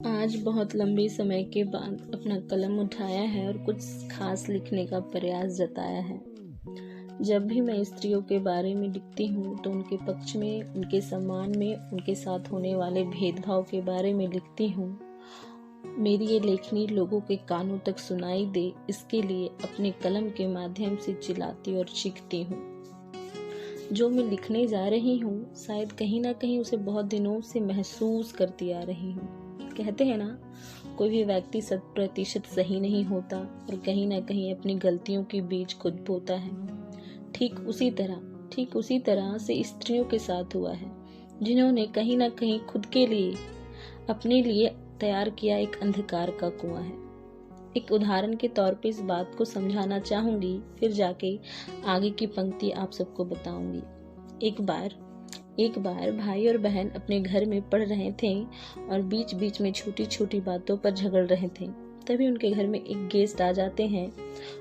आज बहुत लंबे समय के बाद अपना कलम उठाया है और कुछ खास लिखने का प्रयास जताया है। जब भी मैं स्त्रियों के बारे में लिखती हूँ तो उनके पक्ष में, उनके सम्मान में, उनके साथ होने वाले भेदभाव के बारे में लिखती हूँ। मेरी ये लेखनी लोगों के कानों तक सुनाई दे, इसके लिए अपने कलम के माध्यम से चिल्लाती और चीखती हूँ। जो मैं लिखने जा रही हूँ शायद कहीं ना कहीं उसे बहुत दिनों से महसूस करती आ रही हूँ। कहते हैं ना, कोई भी व्यक्ति 100% सही नहीं होता और कहीं ना कहीं अपनी गलतियों के बीच खुद बोता है। ठीक उसी तरह से स्त्रियों के साथ हुआ है, जिन्होंने कहीं ना कहीं खुद के लिए, अपने लिए तैयार किया एक अंधकार का कुआं है। एक उदाहरण के तौर पे इस बात को समझाना चाहूंगी, फिर जाके आगे की पंक्ति आप सबको बताऊंगी। एक बार भाई और बहन अपने घर में पढ़ रहे थे और बीच बीच में छोटी छोटी बातों पर झगड़ रहे थे। तभी उनके घर में एक गेस्ट आ जाते हैं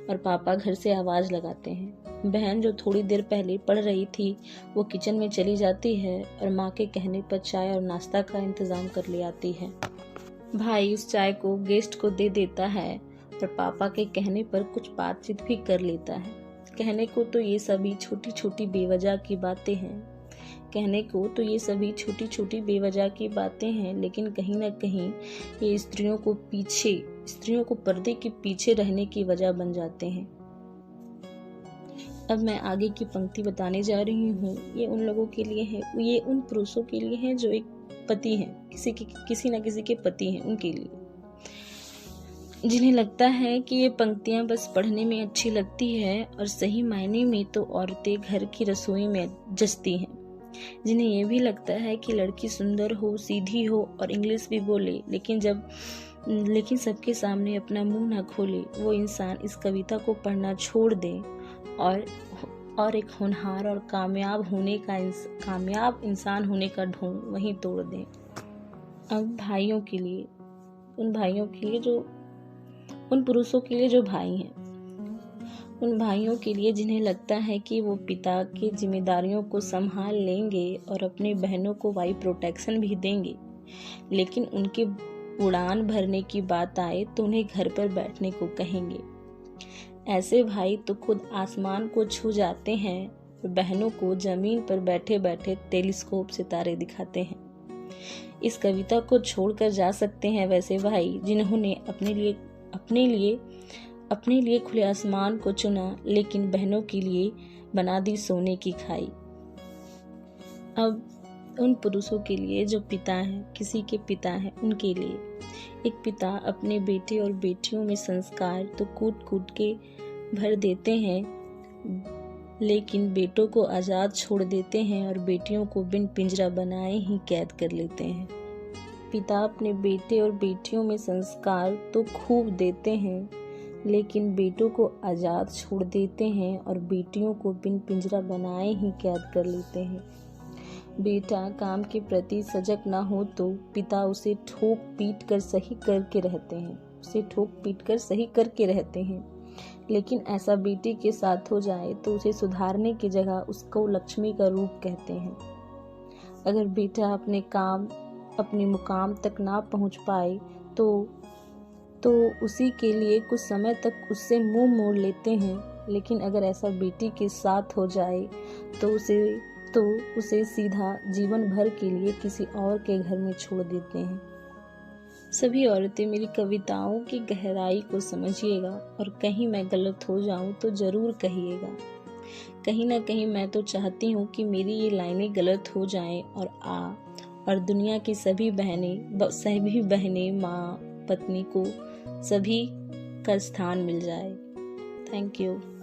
और पापा घर से आवाज लगाते हैं। बहन, जो थोड़ी देर पहले पढ़ रही थी, वो किचन में चली जाती है और माँ के कहने पर चाय और नाश्ता का इंतजाम कर ले आती है। भाई उस चाय को गेस्ट को दे देता है और पापा के कहने पर कुछ बातचीत भी कर लेता है। कहने को तो ये सभी छोटी छोटी बेवजह की बातें हैं, लेकिन कहीं ना कहीं ये स्त्रियों को पर्दे के पीछे रहने की वजह बन जाते हैं। अब मैं आगे की पंक्ति बताने जा रही हूँ। ये उन लोगों के लिए है, ये उन पुरुषों के लिए है जो एक पति हैं, किसी न किसी के पति हैं, उनके लिए, जिन्हें लगता है कि ये पंक्तियां बस पढ़ने में अच्छी लगती है और सही मायने में तो औरतें घर की रसोई में जचती हैं। जिन्हें ये भी लगता है कि लड़की सुंदर हो, सीधी हो और इंग्लिश भी बोले, लेकिन सबके सामने अपना मुंह ना खोले, वो इंसान इस कविता को पढ़ना छोड़ दे और एक होनहार और कामयाब इंसान होने का ढोंग वहीं तोड़ दें। अब उन पुरुषों के लिए जो भाई हैं, उन भाइयों के लिए जिन्हें लगता है कि वो पिता की जिम्मेदारियों को संभाल लेंगे और अपनी बहनों को वायु प्रोटेक्शन भी देंगे, लेकिन उनके उड़ान भरने की बात आए तो उन्हें घर पर बैठने को कहेंगे। ऐसे भाई तो खुद आसमान को छू जाते हैं और बहनों को जमीन पर बैठे बैठे टेलीस्कोप से तारे दिखाते हैं। इस कविता को छोड़कर जा सकते हैं वैसे भाई जिन्होंने अपने लिए खुले आसमान को चुना, लेकिन बहनों के लिए बना दी सोने की खाई। अब उन पुरुषों के लिए जो पिता हैं, किसी के पिता हैं, उनके लिए एक पिता अपने बेटे और बेटियों में संस्कार तो कूट के भर देते हैं, लेकिन बेटों को आजाद छोड़ देते हैं और बेटियों को बिन पिंजरा बनाए ही कैद कर लेते हैं। पिता अपने बेटे और बेटियों में संस्कार तो खूब देते हैं, लेकिन बेटों को आजाद छोड़ देते हैं और बेटियों को बिन पिंजरा बनाए ही कैद कर लेते हैं। बेटा काम के प्रति सजग ना हो तो पिता उसे ठोक पीट कर सही करके रहते हैं, लेकिन ऐसा बेटी के साथ हो जाए तो उसे सुधारने की जगह उसको लक्ष्मी का रूप कहते हैं। अगर बेटा अपने मुकाम तक ना पहुंच पाए तो उसी के लिए कुछ समय तक उससे मुंह मोड़ लेते हैं, लेकिन अगर ऐसा बेटी के साथ हो जाए तो उसे सीधा जीवन भर के लिए किसी और के घर में छोड़ देते हैं। सभी औरतें मेरी कविताओं की गहराई को समझिएगा और कहीं मैं गलत हो जाऊं तो जरूर कहिएगा। कहीं ना कहीं मैं तो चाहती हूँ कि मेरी ये लाइनें गलत हो जाएं और दुनिया की सभी बहनें, माँ, पत्नी को सभी का स्थान मिल जाए। Thank you.